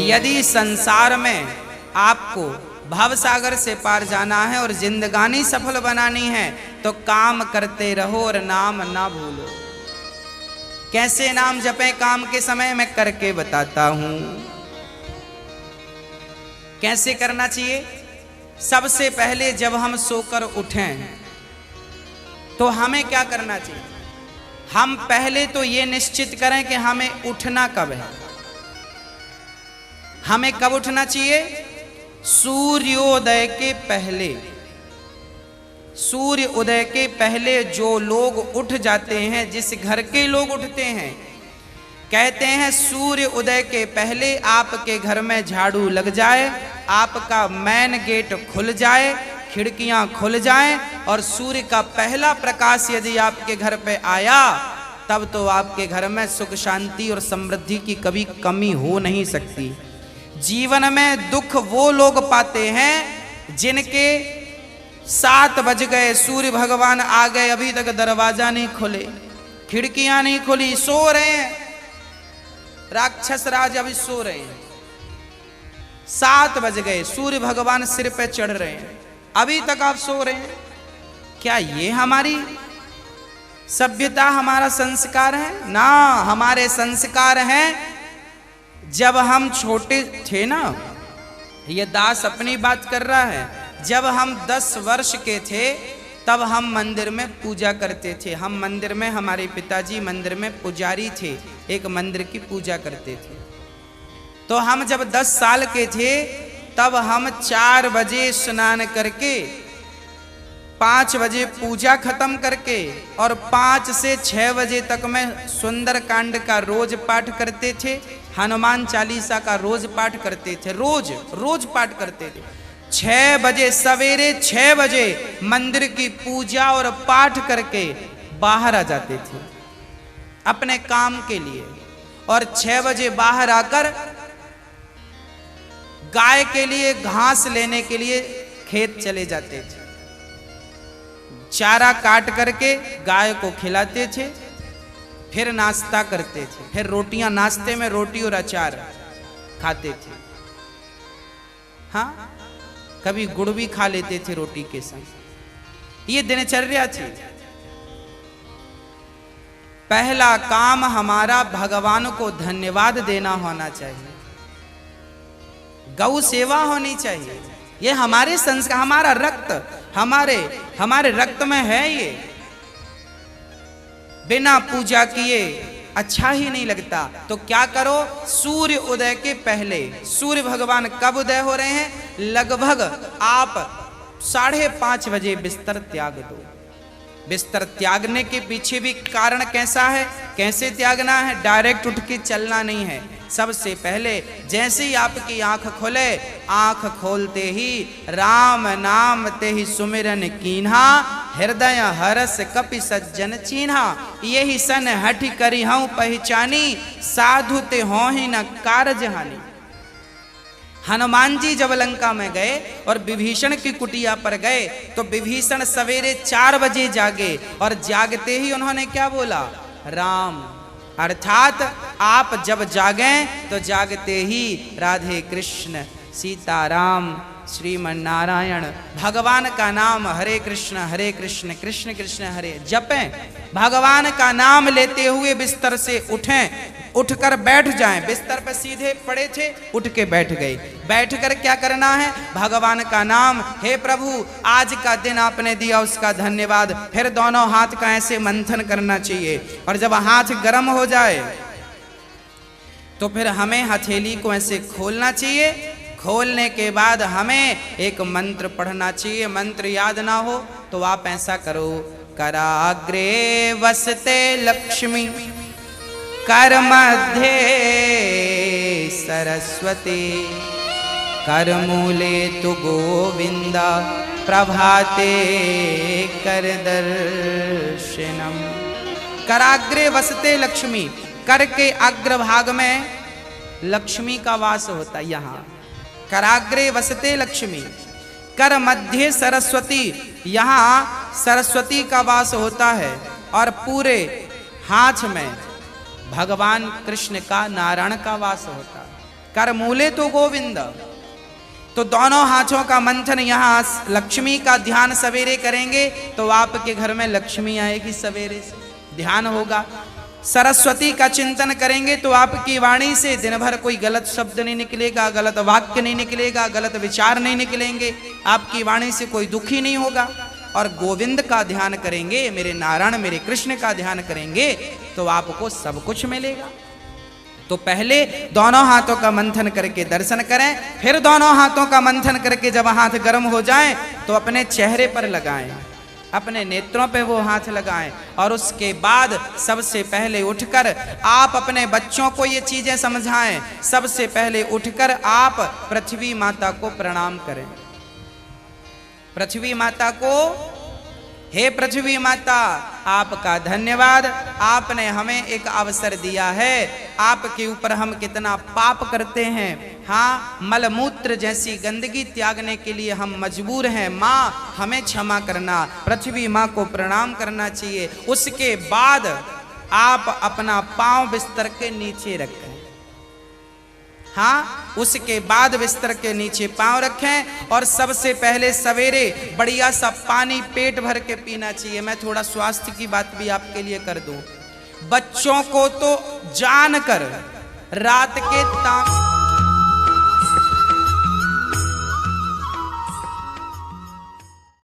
यदि संसार में आपको भव सागर से पार जाना है और जिंदगानी सफल बनानी है तो काम करते रहो और नाम ना भूलो। कैसे नाम जपें काम के समय, मैं करके बताता हूं। कैसे करना चाहिए? सबसे पहले जब हम सोकर उठें तो हमें क्या करना चाहिए? हम पहले तो ये निश्चित करें कि हमें उठना कब है। हमें कब उठना चाहिए? सूर्योदय के पहले। सूर्य उदय के पहले जो लोग उठ जाते हैं, जिस घर के लोग उठते हैं, कहते हैं सूर्य उदय के पहले आपके घर में झाड़ू लग जाए, आपका मेन गेट खुल जाए, खिड़कियां खुल जाएं और सूर्य का पहला प्रकाश यदि आपके घर पे आया तब तो आपके घर में सुख शांति और समृद्धि की कभी कमी हो नहीं सकती। जीवन में दुख वो लोग पाते हैं जिनके 7 बज गए, सूर्य भगवान आ गए, अभी तक दरवाजा नहीं खुले, खिड़कियां नहीं खुली, सो रहे हैं, राक्षस राज अभी सो रहे हैं। 7 बज गए, सूर्य भगवान सिर पे चढ़ रहे हैं, अभी तक आप सो रहे हैं। क्या ये हमारी सभ्यता, हमारा संस्कार है? ना, हमारे संस्कार हैं जब हम छोटे थे ना, ये दास अपनी बात कर रहा है, जब हम 10 वर्ष के थे तब हम मंदिर में पूजा करते थे। हम मंदिर में, हमारे पिताजी मंदिर में पुजारी थे, एक मंदिर की पूजा करते थे। तो हम जब 10 साल के थे तब हम 4 बजे स्नान करके 5 बजे पूजा खत्म करके और 5 से 6 बजे तक में सुंदर कांड का रोज पाठ करते थे, हनुमान चालीसा का रोज पाठ करते थे, रोज पाठ करते थे। 6 बजे, सवेरे 6 बजे मंदिर की पूजा और पाठ करके बाहर आ जाते थे अपने काम के लिए, और 6 बजे बाहर आकर गाय के लिए घास लेने के लिए खेत चले जाते थे। चारा काट करके गाय को खिलाते थे, फिर नाश्ता करते थे, फिर रोटियां, नाश्ते में रोटी और अचार खाते थे। हाँ, कभी गुड़ भी खा लेते थे रोटी के संग। ये दिनचर्या थी। पहला काम हमारा भगवान को धन्यवाद देना होना चाहिए, गौ सेवा होनी चाहिए। ये हमारे संस्कार, हमारा रक्त, हमारे रक्त में है ये। बिना पूजा किए अच्छा ही नहीं लगता। तो क्या करो? सूर्य उदय के पहले, सूर्य भगवान कब उदय हो रहे हैं? लगभग आप 5:30 बजे बिस्तर त्याग दो। बिस्तर त्यागने के पीछे भी कारण कैसा है, कैसे त्यागना है? डायरेक्ट उठ के चलना नहीं है। सबसे पहले जैसे ही आपकी आंख खुले, आंख खोलते ही राम नाम ते ही सुमिरन कीन्हा, हृदय हरस कपि सज्जन चीन्हा, यही सन हठि करी हूं पहचानी, साधु ते हो ही न कारज हानि। हनुमान जी जब लंका में गए और विभीषण की कुटिया पर गए तो विभीषण सवेरे 4 बजे जागे और जागते ही उन्होंने क्या बोला? राम। अर्थात आप जब जागें तो जागते ही राधे कृष्ण, सीताराम, श्रीमन नारायण, भगवान का नाम हरे कृष्ण कृष्ण कृष्ण हरे जपें। भगवान का नाम लेते हुए बिस्तर से उठें, उठकर बैठ जाएं। बिस्तर पर सीधे पड़े थे, उठ के बैठ गए। बैठकर क्या करना है? भगवान का नाम, हे प्रभु आज का दिन आपने दिया उसका धन्यवाद। फिर दोनों हाथ का ऐसे मंथन करना चाहिए, और जब हाथ गर्म हो जाए तो फिर हमें हथेली को ऐसे खोलना चाहिए। खोलने के बाद हमें एक मंत्र पढ़ना चाहिए। मंत्र याद ना हो तो आप ऐसा करो, कराग्रे वसते लक्ष्मी, कर मध्य सरस्वती, कर मूले तु गोविंदा, प्रभाते कर दर्शनम। कराग्रे वसते लक्ष्मी, कर के अग्रभाग में लक्ष्मी का वास होता है। यहाँ कराग्रे वसते लक्ष्मी, कर मध्य सरस्वती, यहाँ सरस्वती का वास होता है, और पूरे हाथ में भगवान कृष्ण का, नारायण का वास होता है। कर मूले तो गोविंद। तो दोनों हाथों का मंथन, यहाँ लक्ष्मी का ध्यान सवेरे करेंगे तो आपके घर में लक्ष्मी आएगी, सवेरे से ध्यान होगा। सरस्वती का चिंतन करेंगे तो आपकी वाणी से दिन भर कोई गलत शब्द नहीं निकलेगा, गलत वाक्य नहीं निकलेगा, गलत विचार नहीं निकलेंगे, आपकी वाणी से कोई दुखी नहीं होगा। और गोविंद का ध्यान करेंगे, मेरे नारायण मेरे कृष्ण का ध्यान करेंगे तो आपको सब कुछ मिलेगा। तो पहले दोनों हाथों का मंथन करके दर्शन करें, फिर दोनों हाथों का मंथन करके जब हाथ गर्म हो जाएं तो अपने चेहरे पर लगाएं, अपने नेत्रों पे वो हाथ लगाएं। और उसके बाद सबसे पहले उठकर आप अपने बच्चों को ये चीजें समझाएं। सबसे पहले उठकर आप पृथ्वी माता को प्रणाम करें। पृथ्वी माता को, हे पृथ्वी माता आपका धन्यवाद, आपने हमें एक अवसर दिया है। आपके ऊपर हम कितना पाप करते हैं, हाँ मलमूत्र जैसी गंदगी त्यागने के लिए हम मजबूर हैं। माँ हमें क्षमा करना, पृथ्वी माँ को प्रणाम करना चाहिए। उसके बाद आप अपना पांव बिस्तर के नीचे रखें, हाँ उसके बाद बिस्तर के नीचे पांव रखें। और सबसे पहले सवेरे बढ़िया सा पानी पेट भर के पीना चाहिए। मैं थोड़ा स्वास्थ्य की बात भी आपके लिए कर दूं। बच्चों को तो जानकर रात के